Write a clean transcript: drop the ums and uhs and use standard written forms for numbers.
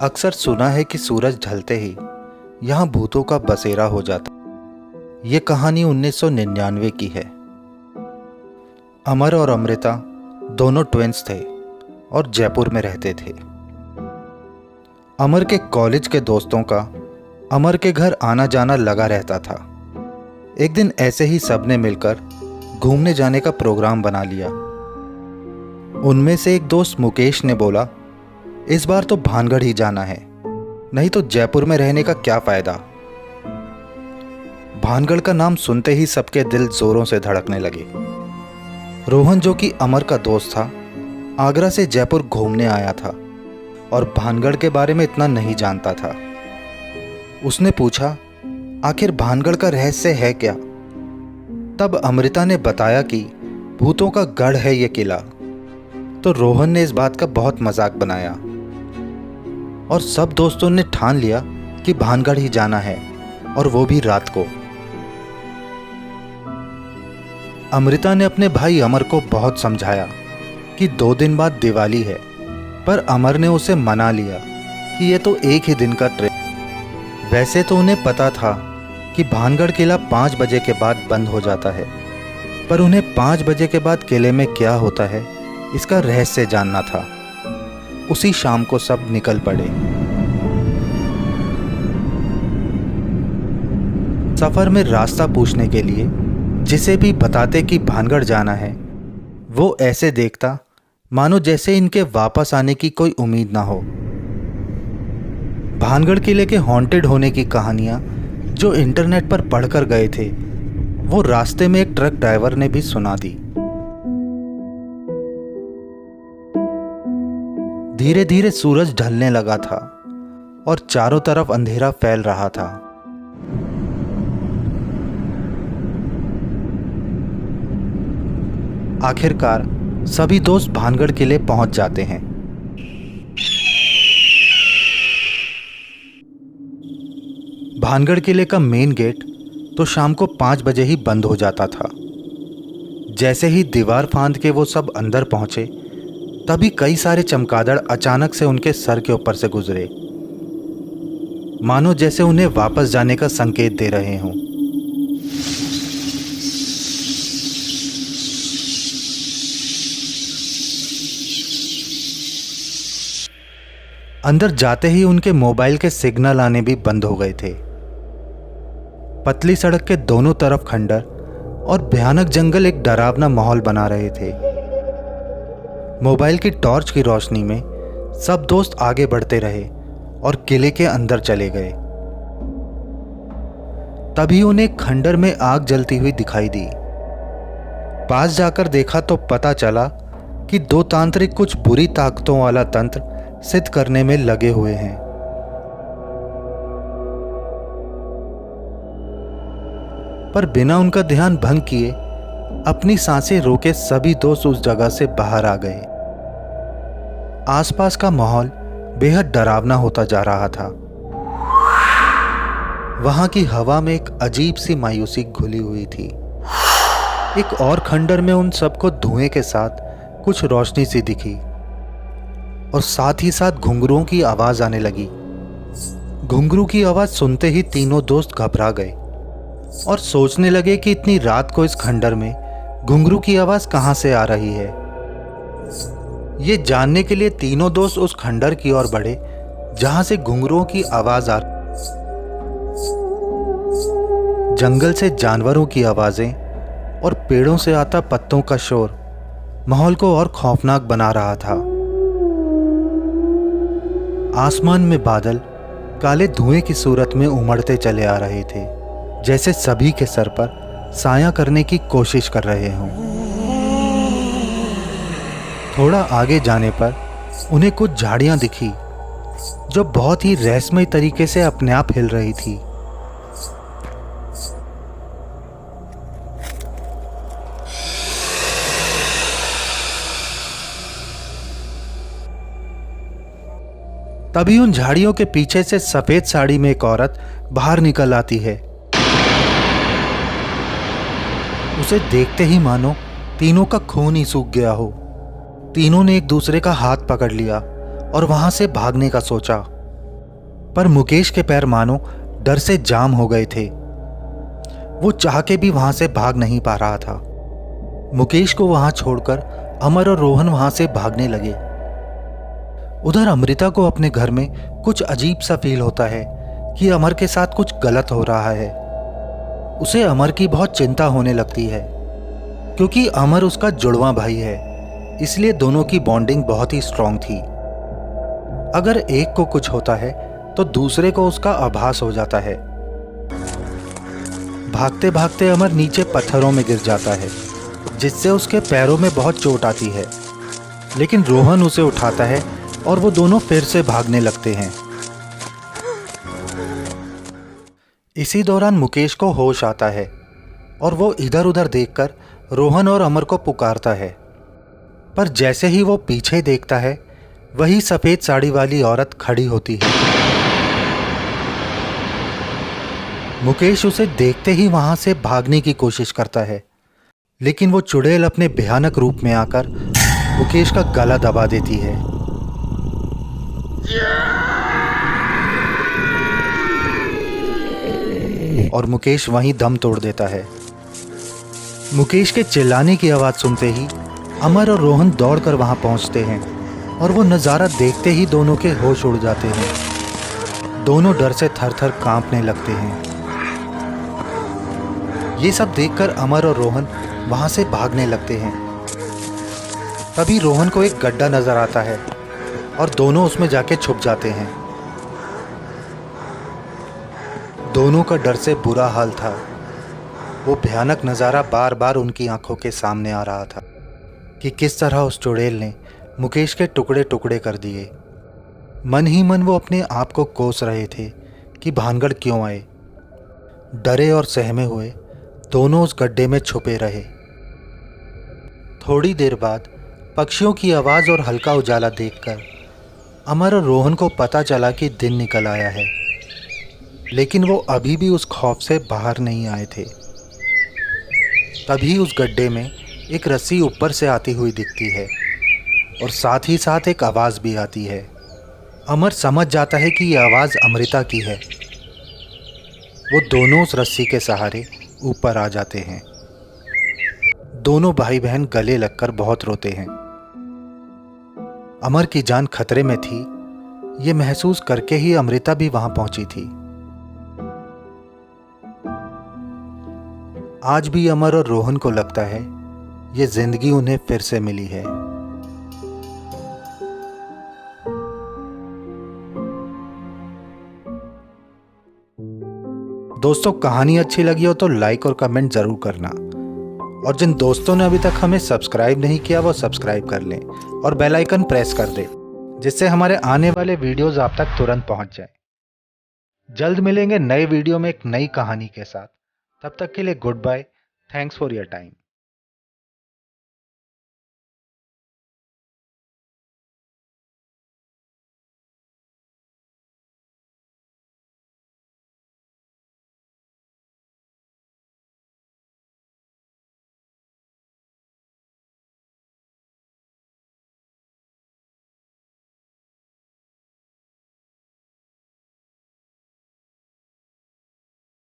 अक्सर सुना है कि सूरज ढलते ही यहाँ भूतों का बसेरा हो जाता। ये कहानी 1999 की है। अमर और अमृता दोनों ट्विंस थे और जयपुर में रहते थे। अमर के कॉलेज के दोस्तों का अमर के घर आना जाना लगा रहता था। एक दिन ऐसे ही सबने मिलकर घूमने जाने का प्रोग्राम बना लिया। उनमें से एक दोस्त मुकेश ने बोला, इस बार तो भानगढ़ ही जाना है, नहीं तो जयपुर में रहने का क्या फायदा। भानगढ़ का नाम सुनते ही सबके दिल जोरों से धड़कने लगे। रोहन, जो कि अमर का दोस्त था, आगरा से जयपुर घूमने आया था और भानगढ़ के बारे में इतना नहीं जानता था। उसने पूछा, आखिर भानगढ़ का रहस्य है क्या? तब अमृता ने बताया कि भूतों का गढ़ है ये किला। तो रोहन ने इस बात का बहुत मजाक बनाया और सब दोस्तों ने ठान लिया कि भानगढ़ ही जाना है, और वो भी रात को। अमृता ने अपने भाई अमर को बहुत समझाया कि 2 दिन बाद दिवाली है, पर अमर ने उसे मना लिया कि ये तो एक ही दिन का ट्रिप। वैसे तो उन्हें पता था कि भानगढ़ किला 5 बजे के बाद बंद हो जाता है, पर उन्हें 5 बजे के बाद किले में क्या होता है इसका रहस्य जानना था। उसी शाम को सब निकल पड़े। सफर में रास्ता पूछने के लिए जिसे भी बताते कि भानगढ़ जाना है, वो ऐसे देखता मानो जैसे इनके वापस आने की कोई उम्मीद ना हो। भानगढ़ किले के हॉन्टेड होने की कहानियां जो इंटरनेट पर पढ़कर गए थे, वो रास्ते में एक ट्रक ड्राइवर ने भी सुना दी। धीरे धीरे सूरज ढलने लगा था और चारों तरफ अंधेरा फैल रहा था। आखिरकार सभी दोस्त भानगढ़ किले पहुंच जाते हैं। भानगढ़ किले का मेन गेट तो शाम को 5 बजे ही बंद हो जाता था। जैसे ही दीवार फांद के वो सब अंदर पहुंचे, तभी कई सारे चमगादड़ अचानक से उनके सर के ऊपर से गुजरे, मानो जैसे उन्हें वापस जाने का संकेत दे रहे हों। अंदर जाते ही उनके मोबाइल के सिग्नल आने भी बंद हो गए थे। पतली सड़क के दोनों तरफ खंडर और भयानक जंगल एक डरावना माहौल बना रहे थे। मोबाइल की टॉर्च की रोशनी में सब दोस्त आगे बढ़ते रहे और किले के अंदर चले गए। तभी उन्हें खंडर में आग जलती हुई दिखाई दी। पास जाकर देखा तो पता चला कि 2 तांत्रिक कुछ बुरी ताकतों वाला तंत्र सिद्ध करने में लगे हुए हैं। पर बिना उनका ध्यान भंग किए अपनी सांसें रोके सभी दोस्त उस जगह से बाहर आ गए। आसपास का माहौल बेहद डरावना होता जा रहा था। वहां की हवा में एक अजीब सी मायूसी घुली हुई थी। एक और खंडर में उन सबको धुएं के साथ कुछ रोशनी सी दिखी और साथ ही साथ घुंघरुओं की आवाज आने लगी। घुंघरू की आवाज सुनते ही तीनों दोस्त घबरा गए और सोचने लगे कि इतनी रात को इस खंडर में घुंघरू की आवाज कहां से आ रही है। ये जानने के लिए तीनों दोस्त उस खंडर की ओर बढ़े जहां से घुंघरुओं की आवाज आ रही। जंगल से जानवरों की आवाजें और पेड़ों से आता पत्तों का शोर माहौल को और खौफनाक बना रहा था। आसमान में बादल काले धुएं की सूरत में उमड़ते चले आ रहे थे, जैसे सभी के सर पर साया करने की कोशिश कर रहे हों। थोड़ा आगे जाने पर उन्हें कुछ झाड़ियां दिखी जो बहुत ही रहस्यमय तरीके से अपने आप हिल रही थी। तभी उन झाड़ियों के पीछे से सफेद साड़ी में एक औरत बाहर निकल आती है। उसे देखते ही मानो तीनों का खून ही सूख गया हो। तीनों ने एक दूसरे का हाथ पकड़ लिया और वहां से भागने का सोचा, पर मुकेश के पैर मानो डर से जाम हो गए थे। वो चाह के भी वहां से भाग नहीं पा रहा था। मुकेश को वहां छोड़कर अमर और रोहन वहां से भागने लगे। उधर अमृता को अपने घर में कुछ अजीब सा फील होता है कि अमर के साथ कुछ गलत हो रहा है। उसे अमर की बहुत चिंता होने लगती है, क्योंकि अमर उसका जुड़वा भाई है, इसलिए दोनों की बॉन्डिंग बहुत ही स्ट्रांग थी। अगर एक को कुछ होता है तो दूसरे को उसका आभास हो जाता है। भागते भागते अमर नीचे पत्थरों में गिर जाता है, जिससे उसके पैरों में बहुत चोट आती है। लेकिन रोहन उसे उठाता है और वो दोनों फिर से भागने लगते हैं। इसी दौरान मुकेश को होश आता है और वो इधर उधर देखकर रोहन और अमर को पुकारता है। पर जैसे ही वो पीछे देखता है, वही सफेद साड़ी वाली औरत खड़ी होती है। मुकेश उसे देखते ही वहां से भागने की कोशिश करता है, लेकिन वो चुड़ैल अपने भयानक रूप में आकर मुकेश का गला दबा देती है। और मुकेश वहीं दम तोड़ देता है। मुकेश के चिल्लाने की आवाज सुनते ही अमर और रोहन दौड़कर वहां पहुंचते हैं और वो नज़ारा देखते ही दोनों के होश उड़ जाते हैं। दोनों डर से थर-थर कांपने लगते हैं। ये सब देखकर अमर और रोहन वहां से भागने लगते हैं। तभी रोहन को एक गड्ढा नजर आता है और दोनों उसमें जाके छुप जाते हैं। दोनों का डर से बुरा हाल था। वो भयानक नज़ारा बार बार उनकी आंखों के सामने आ रहा था कि किस तरह उस चुड़ैल ने मुकेश के टुकड़े टुकड़े कर दिए। मन ही मन वो अपने आप को कोस रहे थे कि भानगढ़ क्यों आए। डरे और सहमे हुए दोनों उस गड्ढे में छुपे रहे। थोड़ी देर बाद पक्षियों की आवाज़ और हल्का उजाला देखकर अमर और रोहन को पता चला कि दिन निकल आया है, लेकिन वो अभी भी उस खौफ से बाहर नहीं आए थे। तभी उस गड्ढे में एक रस्सी ऊपर से आती हुई दिखती है और साथ ही साथ एक आवाज़ भी आती है। अमर समझ जाता है कि यह आवाज़ अमृता की है। वो दोनों उस रस्सी के सहारे ऊपर आ जाते हैं। दोनों भाई बहन गले लगकर बहुत रोते हैं। अमर की जान खतरे में थी, ये महसूस करके ही अमृता भी वहां पहुंची थी। आज भी अमर और रोहन को लगता है ये जिंदगी उन्हें फिर से मिली है। दोस्तों, कहानी अच्छी लगी हो तो लाइक और कमेंट जरूर करना, और जिन दोस्तों ने अभी तक हमें सब्सक्राइब नहीं किया वो सब्सक्राइब कर लें और बेल आइकन प्रेस कर दें, जिससे हमारे आने वाले वीडियोस आप तक तुरंत पहुंच जाए। जल्द मिलेंगे नए वीडियो में एक नई कहानी के साथ। तब तक के लिए goodbye. Thanks for your time.